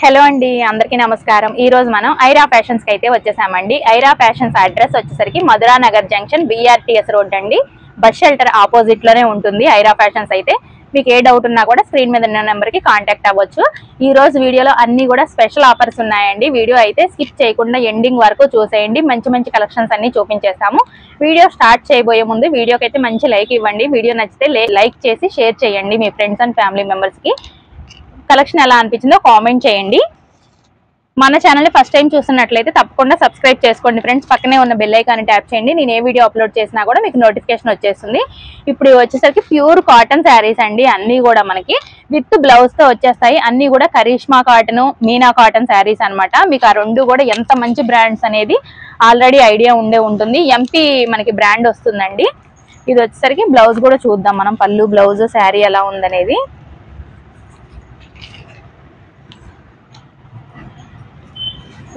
Hello అండి, అందరికీ నమస్కారం. ఈ రోజు మనం ఐరా ఫ్యాషన్స్ కి అయితే వచ్చేసామండి. ఐరా ఫ్యాషన్స్ అడ్రస్ వచ్చేసరికి Madhura Nagar junction BRTS road అండి. బస్ షెల్టర్ ఆపోజిట్ లోనే ఉంటుంది ఐరా ఫ్యాషన్స్. అయితే మీకు ఏ డౌట్ ఉన్నా కూడా స్క్రీన్ మీద ఉన్న నెంబర్ కి కాంటాక్ట్ అవ్వచ్చు. ఈ రోజు వీడియోలో అన్ని కూడా స్పెషల్ ఆఫర్స్ ఉన్నాయండి. వీడియో అయితే స్కిప్ చేయకుండా ఎండింగ్ వరకు చూసేయండి. మంచి మంచి కలెక్షన్స్ అన్ని చూపించేస్తాము. వీడియో స్టార్ట్ చేయబోయే ముందు వీడియోకి అయితే మంచి లైక్ ఇవ్వండి. వీడియో నచ్చితే లైక్ చేసి షేర్ చేయండి మీ ఫ్రెండ్స్ అండ్ ఫ్యామిలీ మెంబర్స్ కి. కలెక్షన్ ఎలా అనిపించిందో కామెంట్ చేయండి. మన ఛానల్ ని ఫస్ట్ టైం చూస్తున్నట్లయితే తప్పకుండా సబ్స్క్రైబ్ చేసుకోండి ఫ్రెండ్స్. పక్కనే ఉన్న బెల్ ఐకాన్ ట్యాప్ చేయండి. నేను ఏ వీడియో అప్లోడ్ చేసినా కూడా మీకు నోటిఫికేషన్ వచ్చేస్తుంది. ఇప్పుడు వచ్చేసరికి ప్యూర్ కాటన్ శారీస్ అండి. అన్ని కూడా మనకి విత్ బ్లౌజ్ తో వచ్చేస్తాయి. అన్ని కూడా కరిష్మా కాటన్, మీనా కాటన్ శారీస్ అన్నమాట. మీకు ఆ రెండు కూడా ఎంత మంచి బ్రాండ్స్ అనేది ఆల్రెడీ ఐడియా ఉంటుంది. ఎంపీ మనకి బ్రాండ్ వస్తుందండి. ఇది వచ్చేసరికి బ్లౌజ్ కూడా చూద్దాం మనం. పళ్ళు, బ్లౌజ్, శారీ ఎలా ఉందనేది.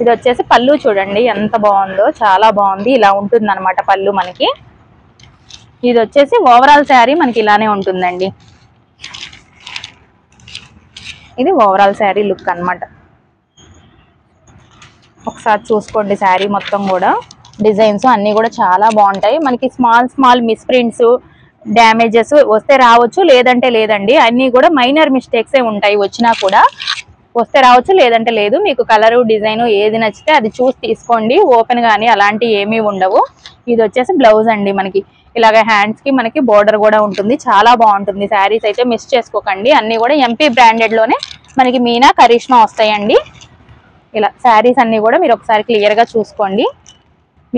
ఇది వచ్చేసి పళ్ళు చూడండి ఎంత బాగుందో, చాలా బాగుంది. ఇలా ఉంటుంది అనమాట పళ్ళు మనకి. ఇది వచ్చేసి ఓవరాల్ శారీ మనకి ఇలానే ఉంటుందండి. ఇది ఓవరాల్ శారీ లుక్ అన్నమాట. ఒకసారి చూసుకోండి శారీ మొత్తం కూడా. డిజైన్స్ అన్ని కూడా చాలా బాగుంటాయి. మనకి స్మాల్ మిస్ ప్రింట్స్, డ్యామేజెస్ వస్తే రావచ్చు, లేదంటే లేదండి. అన్ని కూడా మైనర్ మిస్టేక్సే ఉంటాయి. వచ్చినా కూడా వస్తే రావచ్చు, లేదంటే లేదు. మీకు కలరు, డిజైన్ ఏది నచ్చితే అది చూసి తీసుకోండి. ఓపెన్ కానీ అలాంటివి ఏమీ ఉండవు. ఇది వచ్చేసి బ్లౌజ్ అండి. మనకి ఇలాగ హ్యాండ్స్ కి మనకి బోర్డర్ కూడా ఉంటుంది. చాలా బాగుంటుంది. శారీస్ అయితే మిస్ చేసుకోకండి. అన్ని కూడా ఎంపీ బ్రాండెడ్ లోనే మనకి మీనా, కరిష్మా వస్తాయండి. ఇలా శారీస్ అన్ని కూడా మీరు ఒకసారి క్లియర్ గా చూసుకోండి.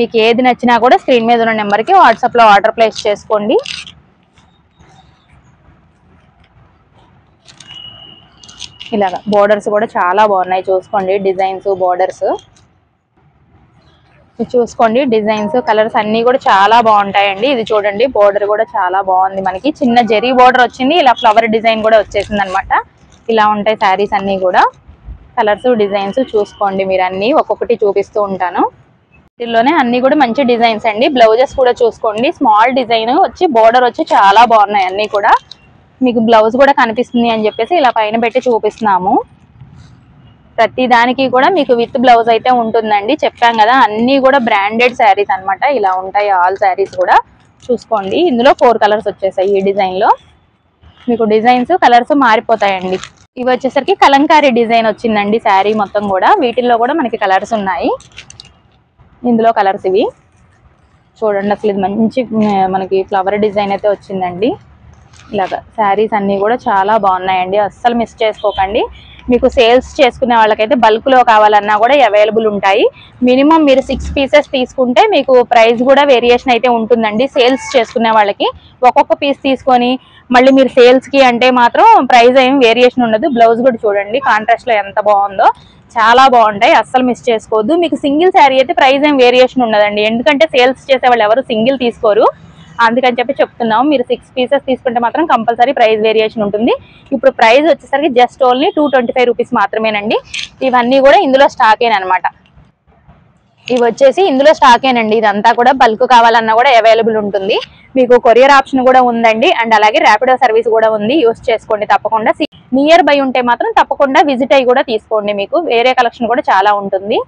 మీకు ఏది నచ్చినా కూడా స్క్రీన్ మీద ఉన్న నెంబర్కి వాట్సాప్ లో ఆర్డర్ ప్లేస్ చేసుకోండి. ఇలాగా బోర్డర్స్ కూడా చాలా బాగున్నాయి. చూసుకోండి డిజైన్స్, బోర్డర్స్ చూసుకోండి. డిజైన్స్, కలర్స్ అన్ని కూడా చాలా బాగుంటాయండి. ఇది చూడండి బోర్డర్ కూడా చాలా బాగుంది. మనకి చిన్న జరీ బోర్డర్ వచ్చింది. ఇలా ఫ్లవర్ డిజైన్ కూడా వచ్చేసింది అనమాట. ఇలా ఉంటాయి శారీస్ అన్ని కూడా. కలర్స్, డిజైన్స్ చూసుకోండి. మీరు అన్ని ఒక్కొక్కటి చూపిస్తూ ఉంటాను. వీటిల్లోనే అన్ని కూడా మంచి డిజైన్స్ అండి. బ్లౌజెస్ కూడా చూసుకోండి. స్మాల్ డిజైన్ వచ్చి బోర్డర్ వచ్చి చాలా బాగున్నాయి అన్ని కూడా. మీకు బ్లౌజ్ కూడా కనిపిస్తుంది అని చెప్పేసి ఇలా పైన పెట్టి చూపిస్తున్నాము. ప్రతి దానికి కూడా మీకు విత్ బ్లౌజ్ అయితే ఉంటుందండి. చెప్పాం కదా అన్ని కూడా బ్రాండెడ్ శారీస్ అన్నమాట. ఇలా ఉంటాయి ఆల్ శారీస్ కూడా. చూసుకోండి ఇందులో 4 కలర్స్ వచ్చేసాయి. ఈ డిజైన్ లో మీకు డిజైన్స్, కలర్స్ మారిపోతాయండి. ఇవి వచ్చేసరికి కలంకారీ డిజైన్ వచ్చిందండి శారీ మొత్తం కూడా. వీటిల్లో కూడా మనకి కలర్స్ ఉన్నాయి. ఇందులో కలర్స్ ఇవి చూడండి. అసలు ఇది మంచి మనకి ఫ్లవర్ డిజైన్ అయితే వచ్చిందండి. ఇలాగా శారీస్ అన్ని కూడా చాలా బాగున్నాయండి. అస్సలు మిస్ చేసుకోకండి. మీకు సేల్స్ చేసుకునే వాళ్ళకైతే బల్క్ లో కావాలన్నా కూడా అవైలబుల్ ఉంటాయి. మినిమం మీరు 6 పీసెస్ తీసుకుంటే మీకు ప్రైస్ కూడా వేరియేషన్ అయితే ఉంటుందండి. సేల్స్ చేసుకునే వాళ్ళకి ఒక్కొక్క పీస్ తీసుకొని మళ్ళీ మీరు సేల్స్ కి అంటే మాత్రం ప్రైస్ ఏమి వేరియేషన్ ఉండదు. బ్లౌజ్ కూడా చూడండి కాంట్రాస్ట్ లో ఎంత బాగుందో, చాలా బాగుంటాయి. అస్సలు మిస్ చేసుకోవద్దు. మీకు సింగిల్ శారీ అయితే ప్రైస్ ఏం వేరియేషన్ ఉండదండి. ఎందుకంటే సేల్స్ చేసే వాళ్ళు ఎవరు సింగిల్ తీసుకోరు. అందుకని చెప్పి చెప్తున్నాము. మీరు 6 పీసెస్ తీసుకుంటే మాత్రం కంపల్సరీ ప్రైస్ వేరియేషన్ ఉంటుంది. ఇప్పుడు ప్రైస్ వచ్చేసరికి జస్ట్ ఓన్లీ 225 రూపీస్ మాత్రమేనండి. ఇవన్నీ కూడా ఇందులో స్టాకేనమాట. ఇవి వచ్చేసి ఇందులో స్టాకేనండి. ఇదంతా కూడా బల్క్ కావాలన్నా కూడా అవైలబుల్ ఉంటుంది. మీకు కొరియర్ ఆప్షన్ కూడా ఉందండి. అండ్ అలాగే ర్యాపిడో సర్వీస్ కూడా ఉంది. యూస్ చేసుకోండి తప్పకుండా. నియర్ బై ఉంటే మాత్రం తప్పకుండా విజిట్ అయ్యి కూడా తీసుకోండి. మీకు వేరే కలెక్షన్ కూడా చాలా ఉంటుంది.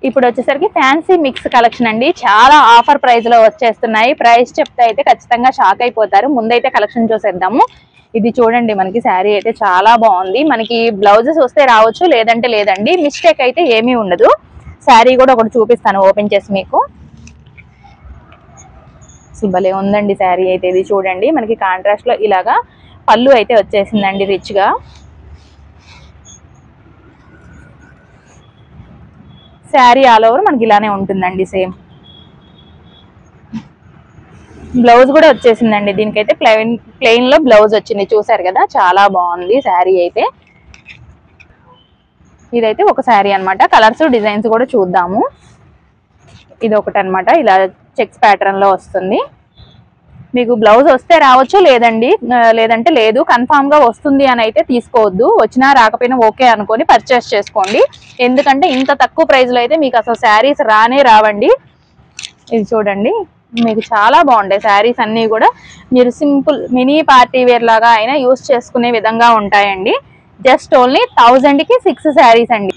ఇప్పుడు వచ్చేసరికి ఫ్యాన్సీ మిక్స్ కలెక్షన్ అండి. చాలా ఆఫర్ ప్రైస్ లో వచ్చేస్తున్నాయి. ప్రైస్ చెప్తే అయితే ఖచ్చితంగా షాక్ అయిపోతారు. ముందైతే కలెక్షన్ చూసేద్దాము. ఇది చూడండి మనకి శారీ అయితే చాలా బాగుంది. మనకి బ్లౌజెస్ వస్తే రావచ్చు, లేదంటే లేదండి. మిస్టేక్ అయితే ఏమీ ఉండదు. శారీ కూడా ఒకటి చూపిస్తాను ఓపెన్ చేసి మీకు. భలే ఉందండి శారీ అయితే. ఇది చూడండి మనకి కాంట్రాస్ట్ లో ఇలాగా పళ్ళు అయితే వచ్చేసిందండి రిచ్ గా. శారీ ఆల్ ఓవర్ మనకి ఇలానే ఉంటుందండి. సేమ్ బ్లౌజ్ కూడా వచ్చేసిందండి. దీనికైతే ప్లెయిన్ లో బ్లౌజ్ వచ్చింది. చూసారు కదా చాలా బాగుంది శారీ అయితే. ఇదైతే ఒక శారీ అనమాట. కలర్స్, డిజైన్స్ కూడా చూద్దాము. ఇది ఒకటి అనమాట. ఇలా చెక్స్ ప్యాటర్న్ లో వస్తుంది. మీకు బ్లౌజ్ వస్తే రావచ్చు, లేదంటే లేదు. కన్ఫామ్ గా వస్తుంది అని అయితే తీసుకోవద్దు. వచ్చినా రాకపోయినా ఓకే అనుకొని పర్చేస్ చేసుకోండి. ఎందుకంటే ఇంత తక్కువ ప్రైస్ లో అయితే మీకు అసలు శారీస్ రావండి. ఇది చూడండి మీకు చాలా బాగుంటాయి శారీస్ అన్ని కూడా. మీరు సింపుల్ మినీ పార్టీ వేర్ లాగా అయినా యూస్ చేసుకునే విధంగా ఉంటాయండి. జస్ట్ ఓన్లీ 1000 కి 6 శారీస్ అండి.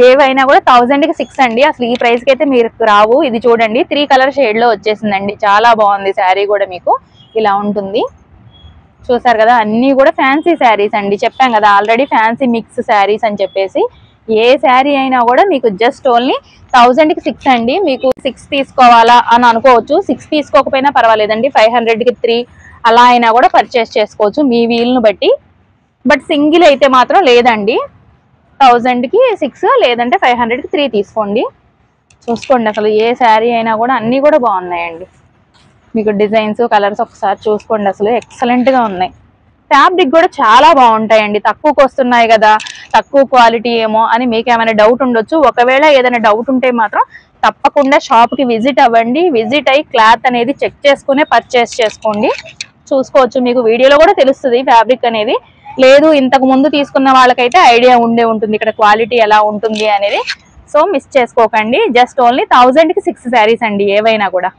ఏవైనా కూడా 1000 కి 6 అండి. అసలు ఈ ప్రైస్ కి అయితే మీరు రావు. ఇది చూడండి 3 కలర్ షేడ్ లో వచ్చేసిందండి. చాలా బాగుంది శారీ కూడా. మీకు ఇలా ఉంటుంది. చూసారు కదా, అన్ని కూడా ఫ్యాన్సీ శారీస్ అండి. చెప్పాం కదా ఆల్రెడీ ఫ్యాన్సీ మిక్స్ శారీస్ అని చెప్పేసి. ఏ శారీ అయినా కూడా మీకు జస్ట్ ఓన్లీ 1000 కి 6 అండి. మీకు 6 తీసుకోవాలా అని అనుకోవచ్చు. 6 తీసుకోకపోయినా పర్వాలేదండి. 500 కి 3 అలా అయినా కూడా పర్చేస్ చేసుకోవచ్చు మీ వీలును బట్టి. బట్ సింగిల్ అయితే మాత్రం లేదండి. 1000 కి 6 లేదంటే 500 కి 3 తీసుకోండి. చూసుకోండి అసలు ఏ శారీ అయినా కూడా అన్ని కూడా బాగున్నాయండి. మీకు డిజైన్స్ కలర్స్ ఒకసారి చూసుకోండి. అసలు ఎక్సలెంట్ గా ఉన్నాయి. ఫ్యాబ్రిక్ కూడా చాలా బాగుంటాయండి. తక్కువకి వస్తున్నాయి కదా, తక్కువ క్వాలిటీ ఏమో అని మీకు ఏమైనా డౌట్ ఉండొచ్చు. ఒకవేళ ఏదైనా డౌట్ ఉంటే మాత్రం తప్పకుండా షాప్ కి విజిట్ అవ్వండి. విజిట్ అయ్యి క్లాత్ అనేది చెక్ చేసుకునే పర్చేస్ చేసుకోండి. చూసుకోవచ్చు, మీకు వీడియోలో కూడా తెలుస్తుంది ఫ్యాబ్రిక్ అనేది. లేదు ఇంతకు ముందు తీసుకున్న వాళ్ళకైతే ఐడియా ఉంటుంది ఇక్కడ క్వాలిటీ ఎలా ఉంటుంది అనేది. సో మిస్ చేసుకోకండి. జస్ట్ ఓన్లీ 1000 కి 6 శారీస్ అండి ఏవైనా కూడా.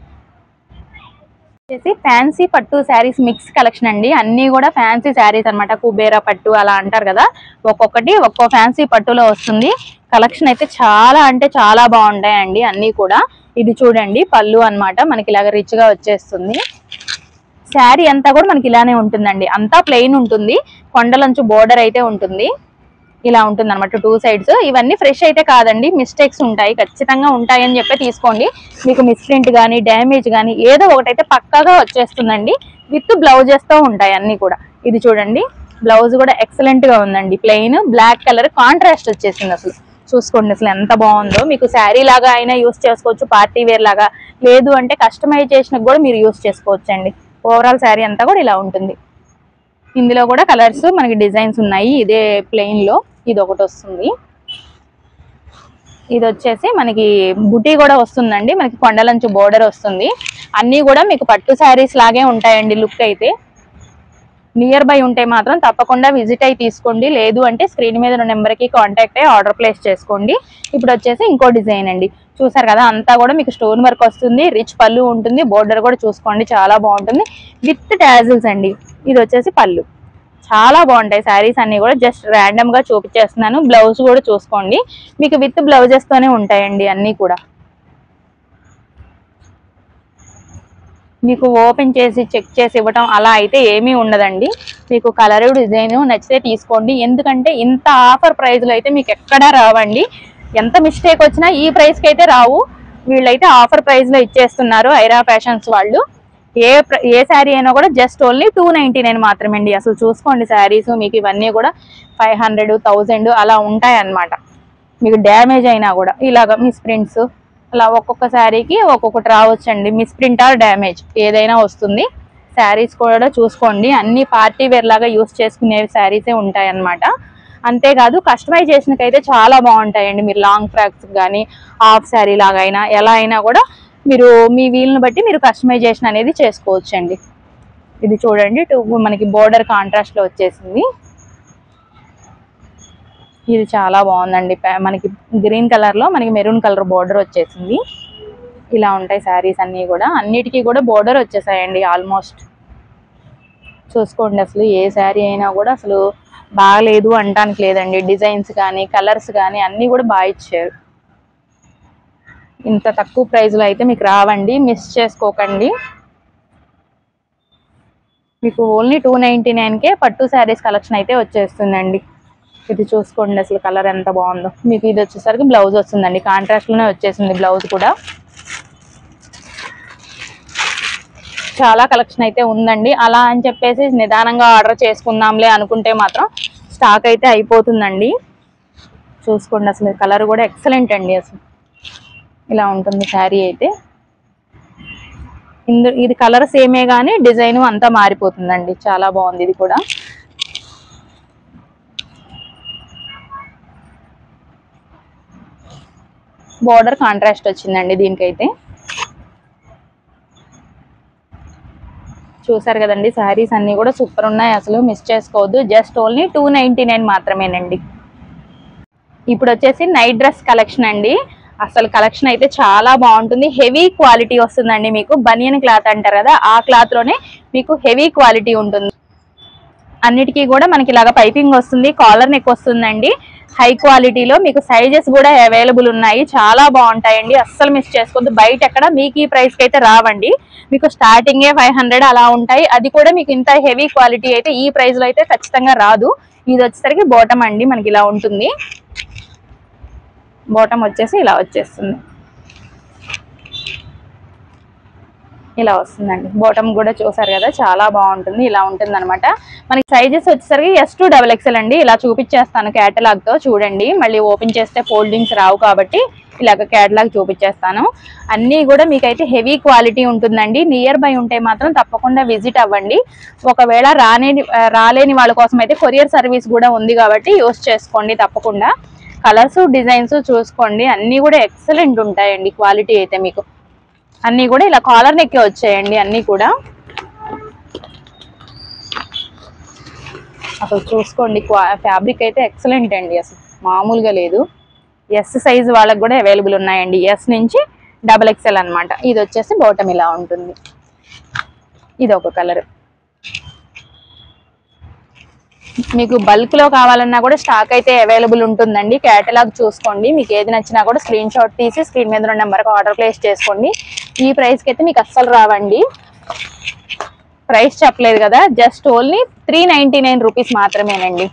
ఫ్యాన్సీ పట్టు శారీస్ మిక్స్ కలెక్షన్ అండి. అన్ని కూడా ఫ్యాన్సీ శారీస్ అనమాట. కుబేరా పట్టు అలా అంటారు కదా, ఒక్కొక్కటి ఒక్కో ఫ్యాన్సీ పట్టులో వస్తుంది. కలెక్షన్ అయితే చాలా అంటే చాలా బాగుంటాయండి అన్ని కూడా. ఇది చూడండి పళ్ళు అన్నమాట. మనకి ఇలాగ రిచ్ గా వచ్చేస్తుంది. శారీ అంతా కూడా మనకి ఇలానే ఉంటుందండి. అంతా ప్లెయిన్ ఉంటుంది. కొండలంచు బోర్డర్ అయితే ఉంటుంది. ఇలా ఉంటుంది అనమాట 2 సైడ్స్. ఇవన్నీ ఫ్రెష్ అయితే కాదండి, మిస్టేక్స్ ఉంటాయి, ఖచ్చితంగా ఉంటాయి అని చెప్పి తీసుకోండి. మీకు మిస్ప్రింట్ కానీ డ్యామేజ్ కానీ ఏదో ఒకటైతే పక్కాగా వచ్చేస్తుందండి. విత్ బ్లౌజెస్ తో ఉంటాయి అన్ని కూడా. ఇది చూడండి బ్లౌజ్ కూడా ఎక్సలెంట్ గా ఉందండి. ప్లెయిన్ బ్లాక్ కలర్ కాంట్రాస్ట్ వచ్చేసింది. అసలు చూసుకోండి అసలు ఎంత బాగుందో. మీకు శారీ లాగా అయినా యూస్ చేసుకోవచ్చు, పార్టీ వేర్ లాగా, లేదు అంటే కస్టమైజేషన్ కూడా మీరు యూస్ చేసుకోవచ్చు అండి. ఓవరాల్ శారీ అంతా కూడా ఇలా ఉంటుంది. ఇందులో కూడా కలర్స్ మనకి డిజైన్స్ ఉన్నాయి. ఇదే ప్లెయిన్ లో ఇది ఒకటి వస్తుంది. ఇది వచ్చేసి మనకి బుటీ కూడా వస్తుందండి. మనకి కొండలంచు బోర్డర్ వస్తుంది. అన్ని కూడా మీకు పట్టు శారీస్ లాగే ఉంటాయండి లుక్ అయితే. నియర్ బై ఉంటే మాత్రం తప్పకుండా విజిట్ అయ్యి తీసుకోండి. లేదు అంటే స్క్రీన్ మీద ఉన్న నెంబర్కి కాంటాక్ట్ అయ్యి ఆర్డర్ ప్లేస్ చేసుకోండి. ఇప్పుడు వచ్చేసి ఇంకో డిజైన్ అండి. చూసారు కదా అంతా కూడా మీకు స్టోన్ వర్క్ వస్తుంది. రిచ్ పళ్ళు ఉంటుంది. బోర్డర్ కూడా చూసుకోండి చాలా బాగుంటుంది. విత్ టాజిల్స్ అండి. ఇది వచ్చేసి పళ్ళు. చాలా బాగుంటాయి శారీస్ అన్ని కూడా. జస్ట్ ర్యాండమ్ గా చూపించేస్తున్నాను. బ్లౌజ్ కూడా చూసుకోండి. మీకు విత్ బ్లౌజెస్ తోనే ఉంటాయండి అన్ని కూడా. మీకు ఓపెన్ చేసి చెక్ చేసి ఇవ్వటం అలా అయితే ఏమీ ఉండదండి. మీకు కలర్ డిజైన్ నచ్చితే తీసుకోండి. ఎందుకంటే ఇంత ఆఫర్ ప్రైస్ లో అయితే మీకు ఎక్కడా రావండి. ఎంత మిస్టేక్ వచ్చినా ఈ ప్రైస్ కి అయితే రావు. వీళ్ళైతే ఆఫర్ ప్రైస్ లో ఇచ్చేస్తున్నారు ఐరా ఫ్యాషన్స్ వాళ్ళు. ఏ శారీ అయినా కూడా జస్ట్ ఓన్లీ 299 మాత్రమే అండి. అసలు చూసుకోండి శారీస్ మీకు ఇవన్నీ కూడా 500, 1000 అలా ఉంటాయి అన్నమాట. మీకు డ్యామేజ్ అయినా కూడా ఇలాగ మిస్ ప్రింట్స్ అలా ఒక్కొక్క శారీకి ఒక్కొక్కటి రావచ్చండి. మిస్ ప్రింట్ ఆర్ డ్యామేజ్ ఏదైనా వస్తుంది. శారీస్ కూడా చూసుకోండి అన్ని పార్టీ వేర్ లాగా యూస్ చేసుకునే శారీసే ఉంటాయి అన్నమాట. అంతేకాదు కస్టమైజేషన్కి అయితే చాలా బాగుంటాయండి. మీరు లాంగ్ ఫ్రాక్స్ కానీ హాఫ్ శారీ లాగా అయినా ఎలా అయినా కూడా మీరు మీ వీలుని బట్టి మీరు కస్టమైజేషన్ అనేది చేసుకోవచ్చు అండి. ఇది చూడండి మనకి బోర్డర్ కాంట్రాస్ట్ లో వచ్చేసింది. ఇది చాలా బాగుందండి. మనకి గ్రీన్ కలర్ లో మనకి మెరూన్ కలర్ బోర్డర్ వచ్చేసింది. ఇలా ఉంటాయి శారీస్ అన్ని కూడా. అన్నిటికీ కూడా బోర్డర్ వచ్చేసాయండి ఆల్మోస్ట్. చూసుకోండి అసలు ఏ శారీ అయినా కూడా అసలు బాగలేదు అనడానికి లేదండి. డిజైన్స్ కానీ కలర్స్ కానీ అన్ని కూడా బాగా ఇచ్చారు. ఇంత తక్కువ ప్రైస్ లో అయితే మీకు రావండి. మిస్ చేసుకోకండి. మీకు ఓన్లీ 299కే పట్టు శారీస్ కలెక్షన్ అయితే వచ్చేస్తుందండి. ఇది చూసుకోండి అసలు కలర్ ఎంత బాగుందో. మీకు ఇది వచ్చేసరికి బ్లౌజ్ వస్తుందండి. కాంట్రాస్ట్ లోనే వచ్చేసింది బ్లౌజ్ కూడా. చాలా కలెక్షన్ అయితే ఉందండి. అలా అని చెప్పేసి నిదానంగా ఆర్డర్ చేసుకుందాంలే అనుకుంటే మాత్రం స్టాక్ అయితే అయిపోతుందండి. చూసుకోండి అసలు కలర్ కూడా ఎక్సలెంట్ అండి. అసలు ఇలా ఉంటుంది శారీ అయితే. ఇది కలర్ సేమే కానీ డిజైన్ అంతా మారిపోతుందండి. చాలా బాగుంది ఇది కూడా. బోర్డర్ కాంట్రాస్ట్ వచ్చిందండి దీనికైతే. చూసారు కదండి శారీస్ అన్ని కూడా సూపర్ ఉన్నాయి. అసలు మిస్ చేసుకోవద్దు. జస్ట్ ఓన్లీ 299 మాత్రమేనండి. ఇప్పుడు వచ్చేసి నైట్ డ్రెస్ కలెక్షన్ అండి. అసలు కలెక్షన్ అయితే చాలా బాగుంటుంది. హెవీ క్వాలిటీ వస్తుందండి. మీకు బనియన్ క్లాత్ అంటారు కదా, ఆ క్లాత్ లోనే మీకు హెవీ క్వాలిటీ ఉంటుంది. అన్నిటికీ కూడా మనకి ఇలాగ పైపింగ్ వస్తుంది, కాలర్ నెక్ వస్తుందండి. హై క్వాలిటీలో మీకు సైజెస్ కూడా అవైలబుల్ ఉన్నాయి, చాలా బాగుంటాయండి. అస్సలు మిస్ చేసుకోవద్దు. బయట ఎక్కడ మీకు ఈ ప్రైస్ కి అయితే రావండి. మీకు స్టార్టింగే 500 అలా ఉంటాయి. అది కూడా మీకు ఇంత హెవీ క్వాలిటీ అయితే ఈ ప్రైస్ లో అయితే ఖచ్చితంగా రాదు. ఇది వచ్చేసరికి బాటమ్ అండి, మనకి ఇలా ఉంటుంది. బాటమ్ వచ్చేసి ఇలా వచ్చేస్తుంది, ఇలా వస్తుందండి. బాటమ్ కూడా చూసారు కదా, చాలా బాగుంటుంది. ఇలా ఉంటుంది అనమాట. మనకి సైజెస్ వచ్చేసరికి S to XXL అండి. ఇలా చూపించేస్తాను కేటలాగ్ తో, చూడండి. మళ్ళీ ఓపెన్ చేస్తే ఫోల్డింగ్స్ రావు కాబట్టి ఇలాగ కేటలాగ్ చూపించేస్తాను. అన్నీ కూడా మీకైతే హెవీ క్వాలిటీ ఉంటుందండి. నియర్ బై ఉంటే మాత్రం తప్పకుండా విజిట్ అవ్వండి. ఒకవేళ రాలేని వాళ్ళ కోసం అయితే కొరియర్ సర్వీస్ కూడా ఉంది కాబట్టి యూస్ చేసుకోండి తప్పకుండా. కలర్స్ డిజైన్స్ చూసుకోండి, అన్నీ కూడా ఎక్సలెంట్ ఉంటాయండి. క్వాలిటీ అయితే మీకు అన్నీ కూడా ఇలా కాలర్ నెక్కే వచ్చాయండి. అన్నీ కూడా అసలు చూసుకోండి, ఫ్యాబ్రిక్ అయితే ఎక్సలెంట్ అండి, అసలు మామూలుగా లేదు. ఎస్ సైజ్ వాళ్ళకి కూడా అవైలబుల్ ఉన్నాయండి, S నుంచి XXL అనమాట. ఇది వచ్చేసి బాటమ్ ఇలా ఉంటుంది. ఇది ఒక కలర్. మీకు బల్క్ లో కావాలన్నా కూడా స్టాక్ అయితే అవైలబుల్ ఉంటుందండి. కేటలాగ్ చూసుకోండి, మీకు ఏది నచ్చినా కూడా స్క్రీన్ షాట్ తీసి స్క్రీన్ మీద ఉన్న నెంబర్కి ఆర్డర్ ప్లేస్ చేసుకోండి. ఈ ప్రైస్ కి అయితే మీకు అస్సలు రావండి. ప్రైస్ చెప్పలేదు కదా, జస్ట్ ఓన్లీ 399 రూపీస్ మాత్రమేనండి.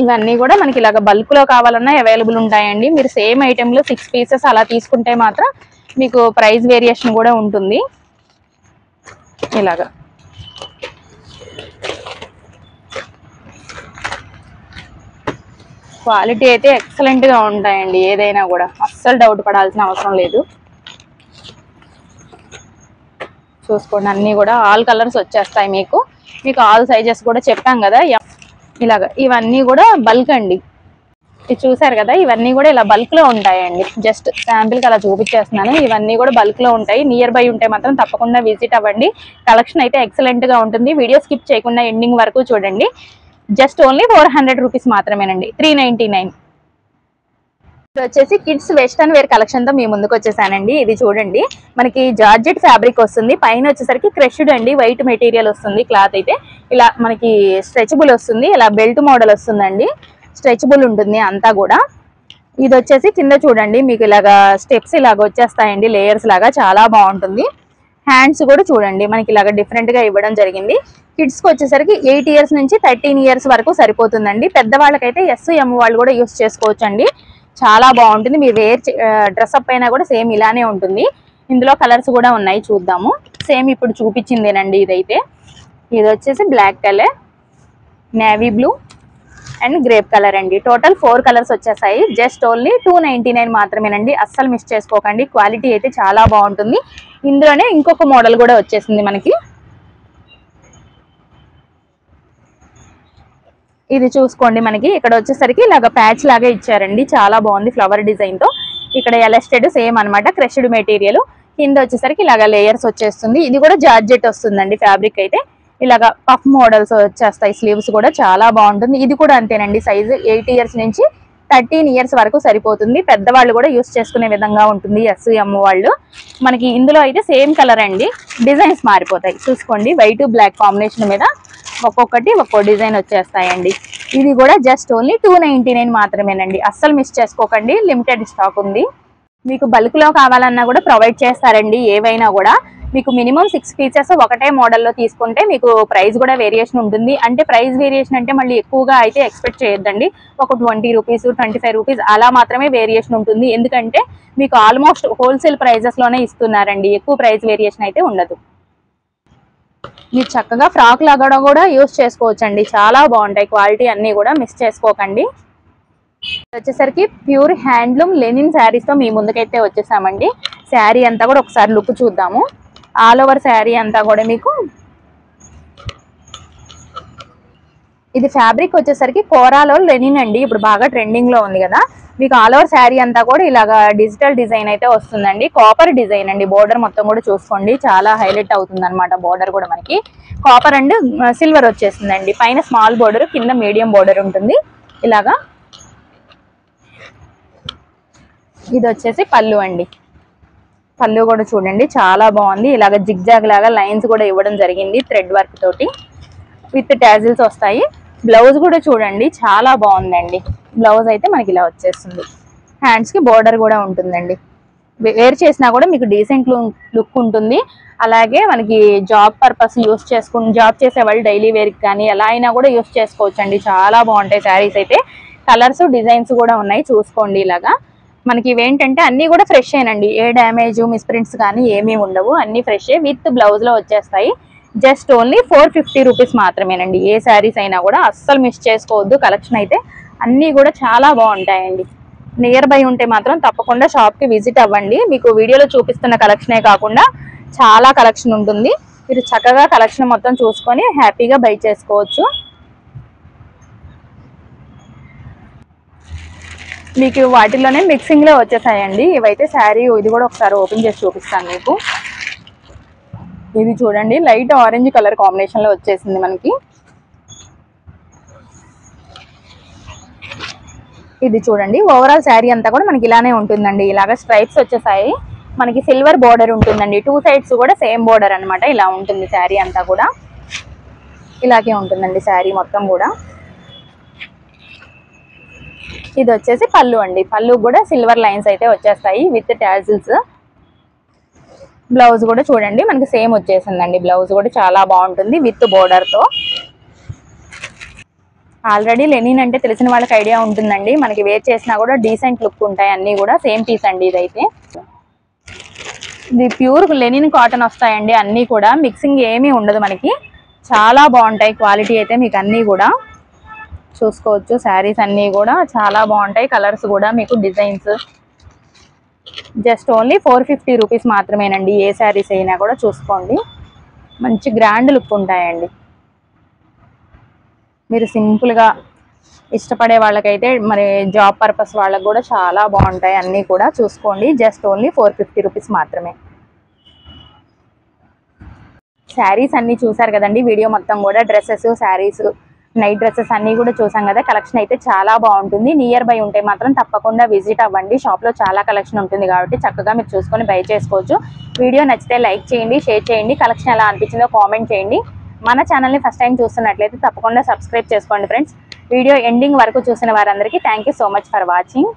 ఇవన్నీ కూడా మనకి ఇలాగ బల్క్ లో కావాలన్నా అవైలబుల్ ఉంటాయండి. మీరు సేమ్ ఐటెం లో 6 పీసెస్ అలా తీసుకుంటే మాత్రం మీకు ప్రైస్ వేరియేషన్ కూడా ఉంటుంది. ఇలాగా క్వాలిటీ అయితే ఎక్సలెంట్ గా ఉంటాయండి. ఏదైనా కూడా అస్సలు డౌట్ పడాల్సిన అవసరం లేదు. చూసుకోండి, అన్ని కూడా ఆల్ కలర్స్ వచ్చేస్తాయి మీకు. ఆల్ సైజెస్ కూడా చెప్పాం కదా. ఇలాగ ఇవన్నీ కూడా బల్క్ అండి. ఇది చూసారు కదా, ఇవన్నీ కూడా ఇలా బల్క్ లో ఉంటాయండి. జస్ట్ శాంపిల్ కి అలా చూపించేస్తున్నాను. ఇవన్నీ కూడా బల్క్ లో ఉంటాయి. నియర్ బై ఉంటే మాత్రం తప్పకుండా విజిట్ అవ్వండి. కలెక్షన్ అయితే ఎక్సలెంట్ గా ఉంటుంది. వీడియో స్కిప్ చేయకుండా ఎండింగ్ వరకు చూడండి. జస్ట్ ఓన్లీ 400 రూపీస్ మాత్రమేనండి, 399. ఇది వచ్చేసి కిడ్స్ వెస్టర్న్ వేర్ కలెక్షన్ తో మీ ముందుకు వచ్చేసానండి. ఇది చూడండి, మనకి జార్జెట్ ఫ్యాబ్రిక్ వస్తుంది. పైన వచ్చేసరికి క్రష్డ్ అండి, వైట్ మెటీరియల్ వస్తుంది. క్లాత్ అయితే ఇలా మనకి స్ట్రెచబుల్ వస్తుంది. ఇలా బెల్ట్ మోడల్ వస్తుందండి, స్ట్రెచబుల్ ఉంటుంది అంతా కూడా. ఇది వచ్చేసి కింద చూడండి, మీకు ఇలాగా స్టెప్స్ ఇలాగ వచ్చేస్తాయండి, లేయర్స్ లాగా, చాలా బాగుంటుంది. హ్యాండ్స్ కూడా చూడండి మనకి ఇలాగ డిఫరెంట్ గా ఇవ్వడం జరిగింది. కిడ్స్ కి వచ్చేసరికి 8 ఇయర్స్ నుంచి 13 ఇయర్స్ వరకు సరిపోతుందండి. పెద్దవాళ్ళకైతే SM వాళ్ళు కూడా యూస్ చేసుకోవచ్చు అండి. చాలా బాగుంటుంది. మీ వేర్ డ్రెస్అప్ అయినా కూడా సేమ్ ఇలానే ఉంటుంది. ఇందులో కలర్స్ కూడా ఉన్నాయి, చూద్దాము. సేమ్ ఇప్పుడు చూపించిందేనండి ఇదైతే. ఇది వచ్చేసి black colour, navy blue and grape colour అండి. టోటల్ 4 కలర్స్ వచ్చేసాయి. జస్ట్ ఓన్లీ 299 మాత్రమేనండి. అస్సలు మిస్ చేసుకోకండి. క్వాలిటీ అయితే చాలా బాగుంటుంది. ఇందులోనే ఇంకొక మోడల్ కూడా వచ్చేసింది మనకి. ఇది చూసుకోండి, మనకి ఇక్కడ వచ్చేసరికి ఇలాగ ప్యాచ్ లాగా ఇచ్చారండి. చాలా బాగుంది ఫ్లవర్ డిజైన్ తో. ఇక్కడ ఎలాస్టెడ్ సేమ్ అనమాట, క్రష్డ్ మెటీరియల్. కింద వచ్చేసరికి ఇలాగ లేయర్స్ వచ్చేస్తుంది. ఇది కూడా జార్జెట్ వస్తుందండి ఫ్యాబ్రిక్ అయితే. ఇలాగ పఫ్ మోడల్స్ వచ్చేస్తాయి. స్లీవ్స్ కూడా చాలా బాగుంటుంది. ఇది కూడా అంతేనండి, సైజు 8 ఇయర్స్ నుంచి 13 ఇయర్స్ వరకు సరిపోతుంది. పెద్దవాళ్ళు కూడా యూస్ చేసుకునే విధంగా ఉంటుంది. SM వాళ్ళు. మనకి ఇందులో అయితే సేమ్ కలర్ అండి, డిజైన్స్ మారిపోతాయి. చూసుకోండి, వైట్ బ్లాక్ కాంబినేషన్ మీద ఒక్కొక్కటి ఒక్కో డిజైన్ వచ్చేస్తాయండి. ఇది కూడా జస్ట్ ఓన్లీ 299 మాత్రమేనండి. అస్సలు మిస్ చేసుకోకండి, లిమిటెడ్ స్టాక్ ఉంది. మీకు బల్క్ లో కావాలన్నా కూడా ప్రొవైడ్ చేస్తారండి. ఏవైనా కూడా మీకు మినిమం 6 పీసెస్ ఒకటే మోడల్లో తీసుకుంటే మీకు ప్రైస్ కూడా వేరియేషన్ ఉంటుంది. అంటే ప్రైస్ వేరియేషన్ అంటే మళ్ళీ ఎక్కువగా అయితే ఎక్స్పెక్ట్ చేయొద్దండి. ఒక 20 రూపీస్ 25 రూపీస్ అలా మాత్రమే వేరియేషన్ ఉంటుంది. ఎందుకంటే మీకు ఆల్మోస్ట్ హోల్సేల్ ప్రైజెస్ లోనే ఇస్తున్నారండి. ఎక్కువ ప్రైస్ వేరియేషన్ అయితే ఉండదు. మీరు చక్కగా ఫ్రాక్ లాగా కూడా యూస్ చేసుకోవచ్చు అండి. చాలా బాగుంటాయి క్వాలిటీ, అన్ని కూడా మిస్ చేసుకోకండి. వచ్చేసరికి ప్యూర్ హ్యాండ్లూమ్ లెనిన్ శారీస్ తో మీ ముందుకైతే వచ్చేసామండి. శారీ అంతా కూడా ఒకసారి లుక్ చూద్దాము. ఆల్ ఓవర్ శారీ అంతా కూడా మీకు ఇది ఫ్యాబ్రిక్ వచ్చేసరికి కోరాలో లెనిన్ అండి. ఇప్పుడు బాగా ట్రెండింగ్ లో ఉంది కదా. మీకు ఆల్ ఓవర్ శారీ అంతా కూడా ఇలాగా డిజిటల్ డిజైన్ అయితే వస్తుందండి. కాపర్ డిజైన్ అండి. బోర్డర్ మొత్తం కూడా చూసుకోండి, చాలా హైలైట్ అవుతుంది అనమాట. బోర్డర్ కూడా మనకి కాపర్ అండ్ సిల్వర్ వచ్చేసిందండి. పైన స్మాల్ బోర్డర్, కింద మీడియం బోర్డర్ ఉంటుంది. ఇలాగా ఇది వచ్చేసి పళ్ళు అండి. పళ్ళు కూడా చూడండి చాలా బాగుంది. ఇలాగ జిగ్జాగ్ లాగా లైన్స్ కూడా ఇవ్వడం జరిగింది థ్రెడ్ వర్క్ తోటి. విత్ టాజిల్స్ వస్తాయి. బ్లౌజ్ కూడా చూడండి చాలా బాగుందండి. బ్లౌజ్ అయితే మనకి ఇలా వచ్చేస్తుంది. హ్యాండ్స్ కి బోర్డర్ కూడా ఉంటుందండి. వేర్ చేసినా కూడా మీకు డీసెంట్ లుక్ ఉంటుంది. అలాగే మనకి జాబ్ పర్పస్ యూస్ చేసుకుని జాబ్ చేసే వాళ్ళు డైలీ వేర్ కానీ ఎలా అయినా కూడా యూస్ చేసుకోవచ్చు అండి. చాలా బాగుంటాయి శారీస్ అయితే. కలర్స్ డిజైన్స్ కూడా ఉన్నాయి చూసుకోండి. ఇలాగా మనకి ఇవేంటంటే అన్ని కూడా ఫ్రెష్ ఏనండి. ఏ డ్యామేజ్ మిస్ప్రింట్స్ కానీ ఏమీ ఉండవు. అన్ని ఫ్రెష్ విత్ బ్లౌజ్ లో వచ్చేస్తాయి. జస్ట్ ఓన్లీ 450 రూపీస్ మాత్రమేనండి. ఏ శారీస్ అయినా కూడా అస్సలు మిస్ చేసుకోవద్దు. కలెక్షన్ అయితే అన్నీ కూడా చాలా బాగుంటాయండి. నియర్ బై ఉంటే మాత్రం తప్పకుండా షాప్ కి విజిట్ అవ్వండి. మీకు వీడియోలో చూపిస్తున్న కలెక్షనే కాకుండా చాలా కలెక్షన్ ఉంటుంది. మీరు చక్కగా కలెక్షన్ మొత్తం చూసుకొని హ్యాపీగా బై చేసుకోవచ్చు. మీకు వాటిలోనే మిక్సింగ్ లో వచ్చేసాయండి. ఇవైతే శారీ ఇది కూడా ఒకసారి ఓపెన్ చేసి చూపిస్తాను మీకు. ఇది చూడండి లైట్ ఆరెంజ్ కలర్ కాంబినేషన్ లో వచ్చేసింది మనకి. ఇది చూడండి ఓవరాల్ శారీ అంతా కూడా మనకి ఇలానే ఉంటుందండి. ఇలాగ స్ట్రైప్స్ వచ్చేసాయి. మనకి సిల్వర్ బోర్డర్ ఉంటుందండి. 2 సైడ్స్ కూడా సేమ్ బోర్డర్ అన్నమాట. ఇలా ఉంటుంది శారీ అంతా కూడా. ఇలాగే ఉంటుందండి శారీ మొత్తం కూడా. ఇది వచ్చేసి పళ్ళు అండి. పళ్ళు కూడా సిల్వర్ లైన్స్ అయితే వచ్చేస్తాయి విత్ టాజిల్స్. బ్లౌజ్ కూడా చూడండి మనకి సేమ్ వచ్చేసిందండి. బ్లౌజ్ కూడా చాలా బాగుంటుంది విత్ బోర్డర్ తో. ఆల్రెడీ లెనిన్ అంటే తెలిసిన వాళ్ళకి ఐడియా ఉంటుందండి. మనకి వేర్ చేసినా కూడా డీసెంట్ లుక్ ఉంటాయి. అన్ని కూడా సేమ్ పీస్ అండి. ఇదైతే ఇది ప్యూర్ లెనిన్ కాటన్ వస్తాయండి. అన్ని కూడా మిక్సింగ్ ఏమీ ఉండదు మనకి. చాలా బాగుంటాయి క్వాలిటీ అయితే. మీకు అన్నీ కూడా చూసుకోవచ్చు. శారీస్ అన్నీ కూడా చాలా బాగుంటాయి. కలర్స్ కూడా మీకు డిజైన్స్ జస్ట్ ఓన్లీ 450 రూపీస్ మాత్రమేనండి. ఏ శారీస్ అయినా కూడా చూసుకోండి. మంచి గ్రాండ్ లుక్ ఉంటాయండి. మీరు సింపుల్గా ఇష్టపడే వాళ్ళకైతే మరి జాబ్ పర్పస్ వాళ్ళకి కూడా చాలా బాగుంటాయి. అన్నీ కూడా చూసుకోండి. జస్ట్ ఓన్లీ 450 రూపీస్ మాత్రమే. శారీస్ అన్నీ చూసారు కదండి. వీడియో మొత్తం కూడా డ్రెస్సెస్, శారీస్, నైట్ డ్రెస్సెస్ అన్నీ కూడా చూసాం కదా. కలెక్షన్ అయితే చాలా బాగుంటుంది. నియర్ బై ఉంటే మాత్రం తప్పకుండా విజిట్ అవ్వండి. షాప్లో చాలా కలెక్షన్ ఉంటుంది కాబట్టి చక్కగా మీరు చూసుకొని బై చేసుకోవచ్చు. వీడియో నచ్చితే లైక్ చేయండి, షేర్ చేయండి. కలెక్షన్ ఎలా అనిపించిందో కామెంట్ చేయండి. మన ఛానల్ని ఫస్ట్ టైం చూస్తున్నట్లయితే తప్పకుండా సబ్స్క్రైబ్ చేసుకోండి ఫ్రెండ్స్. వీడియో ఎండింగ్ వరకు చూసిన వారందరికీ thank you so much for watching.